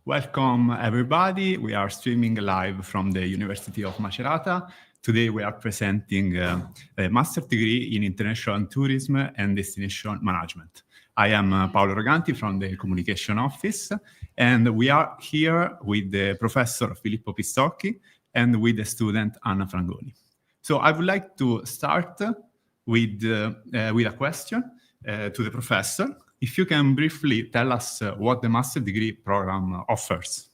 Welcome, everybody. We are streaming live from the University of Macerata. Today, we are presenting a master's degree in International Tourism and Destination Management. I am Paolo Roganti from the Communication Office, and we are here with the Professor Filippo Pistocchi and with the student Anna Frangoni. So I would like to start with a question to the professor. If you can briefly tell us what the master degree program offers.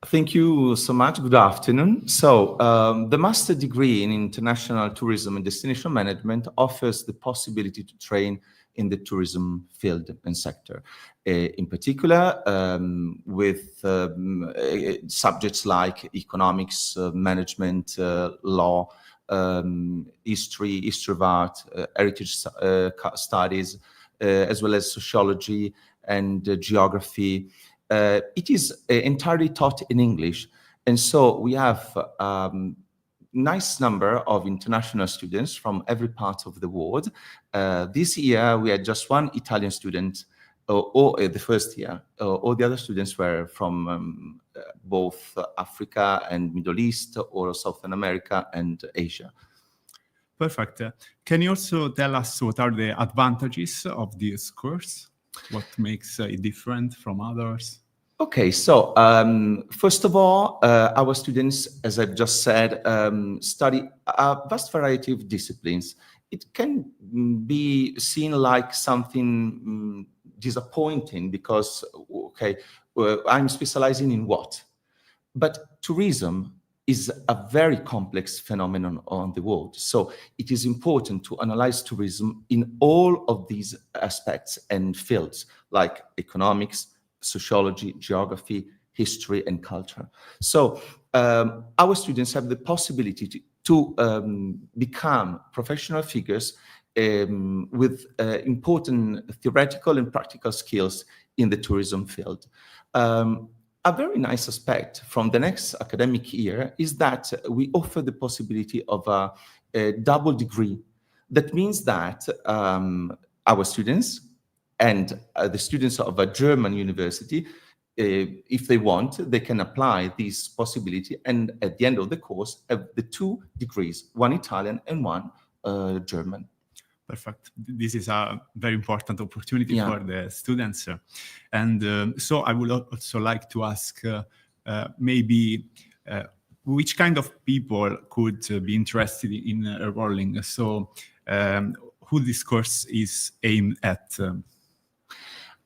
Thank you so much. Good afternoon. So the master degree in International Tourism and Destination Management offers the possibility to train in the tourism field and sector. In particular, with subjects like economics, management, law, history of art, heritage studies, as well as sociology and geography. It is entirely taught in English. And so we have a nice number of international students from every part of the world. This year, we had just one Italian student, or the first year. All the other students were from both Africa and Middle East, or Southern America and Asia. Perfect. Can you also tell us what are the advantages of this course? What makes it different from others? Okay, so first of all, our students, as I've just said, study a vast variety of disciplines. It can be seen like something disappointing because, okay, I'm specializing in what? But tourism is a very complex phenomenon on the world. So it is important to analyze tourism in all of these aspects and fields like economics, sociology, geography, history, and culture. So our students have the possibility to become professional figures with important theoretical and practical skills in the tourism field. A very nice aspect from the next academic year is that we offer the possibility of a double degree. That means that our students and the students of a German university, if they want, they can apply this possibility and at the end of the course have the two degrees, one Italian and one German. Perfect. This is a very important opportunity for the students. And so I would also like to ask maybe which kind of people could be interested in enrolling. So who this course is aimed at?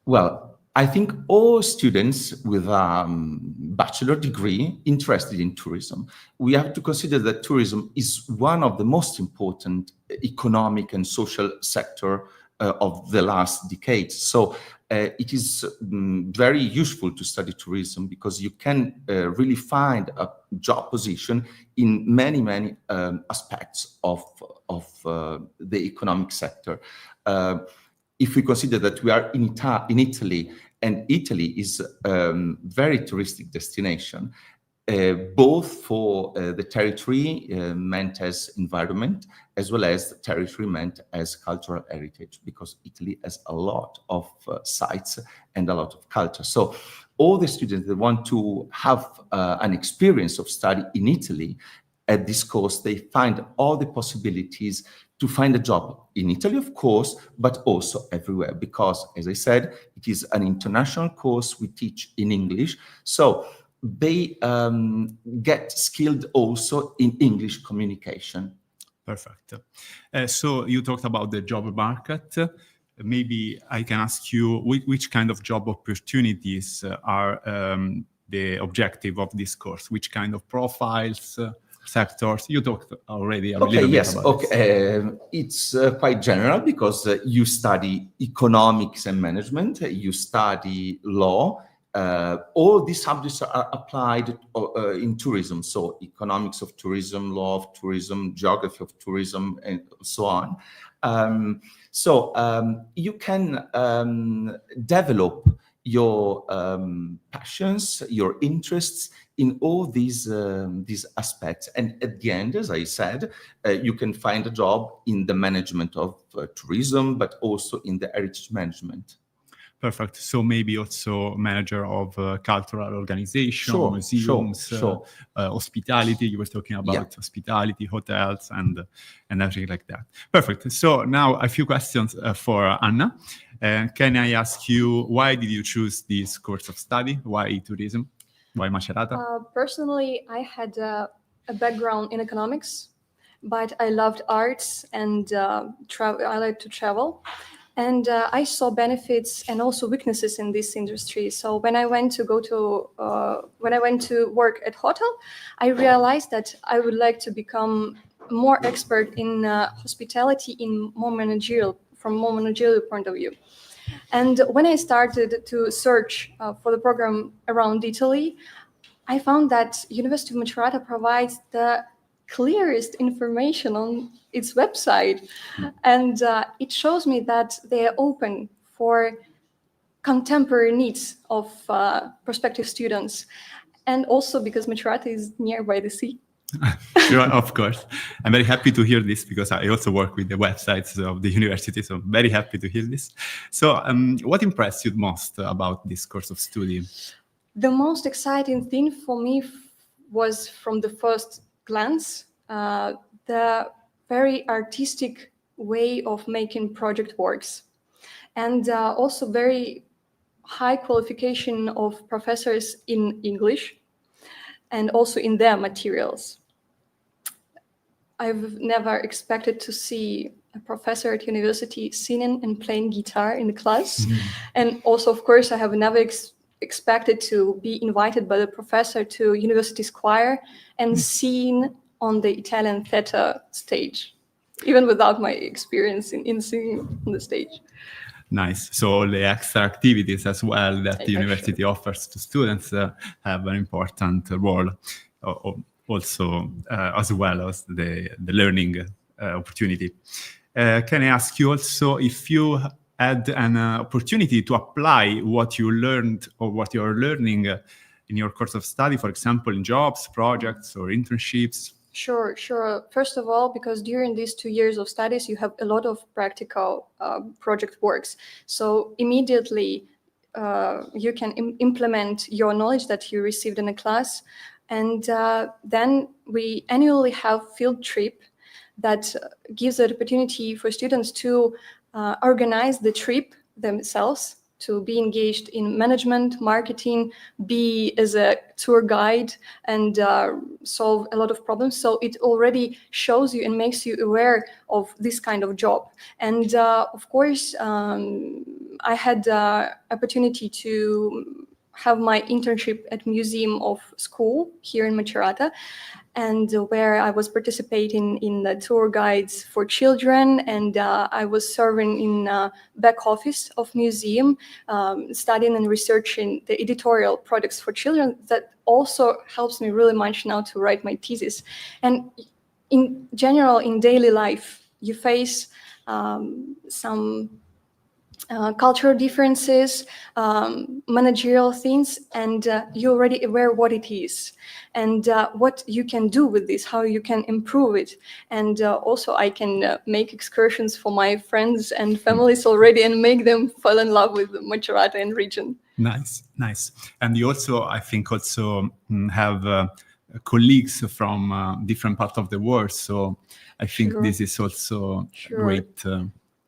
Well, I think all students with a bachelor degree interested in tourism. We have to consider that tourism is one of the most important economic and social sector of the last decades. So it is very useful to study tourism because you can really find a job position in many aspects of the economic sector. If we consider that we are in Italy, and Italy is a very touristic destination, both for the territory meant as environment, as well as the territory meant as cultural heritage, because Italy has a lot of sites and a lot of culture. So all the students that want to have an experience of study in Italy, at this course, they find all the possibilities to find a job in Italy, of course, but also everywhere, because, as I said, it is an international course. We teach in English. So they get skilled also in English communication. Perfect. So you talked about the job market. Maybe I can ask you which kind of job opportunities are the objective of this course? Which kind of profiles? Sectors. You talked already a little bit about it. It's quite general because you study economics and management, you study law. All these subjects are applied in tourism. So economics of tourism, law of tourism, geography of tourism, and so on. You can develop your passions, your interests in all these aspects. And at the end, as I said, you can find a job in the management of tourism, but also in the heritage management. Perfect. So maybe also manager of cultural organization, Sure, museums, sure. hospitality. You were talking about hospitality, hotels, and everything like that. Perfect. So now a few questions for Anna. Can I ask you, why did you choose this course of study? Why tourism? Why Macerata? Personally, I had a background in economics, but I loved arts and I like to travel. And I saw benefits and also weaknesses in this industry. So when I went to work at hotel, I realized that I would like to become more expert in hospitality from more managerial point of view. And when I started to search for the program around Italy, I found that University of Macerata provides the clearest information on its website. And it shows me that they are open for contemporary needs of prospective students. And also because Macerata is nearby the sea. Sure, of course. I'm very happy to hear this because I also work with the websites of the university, so I'm very happy to hear this. So what impressed you most about this course of study? The most exciting thing for me was from the first glance, the very artistic way of making project works, and also very high qualification of professors in English and also in their materials. I've never expected to see a professor at university singing and playing guitar in the class. And also, of course, I have never expected to be invited by the professor to university's choir and seen on the Italian theater stage, even without my experience in singing on the stage. Nice. So all the extra activities as well that the university offers to students have an important role also as well as the learning opportunity. Can I ask you also if you had an opportunity to apply what you learned or what you're learning in your course of study, for example, in jobs, projects, or internships? Sure. First of all, because during these 2 years of studies, you have a lot of practical project works. So immediately you can implement your knowledge that you received in a class. And then we annually have field trip that gives the opportunity for students to organize the trip themselves, to be engaged in management, marketing, be as a tour guide, and solve a lot of problems. So it already shows you and makes you aware of this kind of job. And of course, I had opportunity to have my internship at Museum of School here in Macerata, and where I was participating in the tour guides for children, and I was serving in back office of museum, studying and researching the editorial products for children. That also helps me really much now to write my thesis. And in general, in daily life, you face some cultural differences, managerial things, and you're already aware what it is and what you can do with this, how you can improve it. And also I can make excursions for my friends and families already and make them fall in love with Macerata and region. Nice. And you also, I think, have colleagues from different parts of the world. So I think this is also great.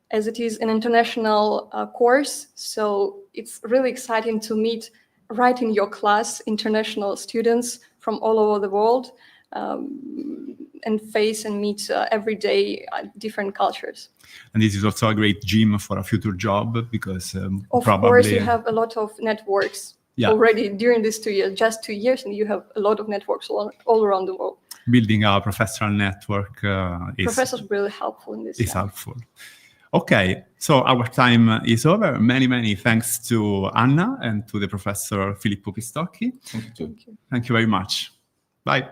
As it is an international course, so it's really exciting to meet right in your class international students from all over the world and face and meet every day different cultures. And this is also a great gym for a future job because of course you have a lot of networks already during these 2 years, just 2 years, and you have a lot of networks all around the world. Building a professional network professors really helpful in this. Is helpful. Okay, so our time is over. Many thanks to Anna and to the professor Filippo Pistocchi. Thank you. Thank you very much. Bye.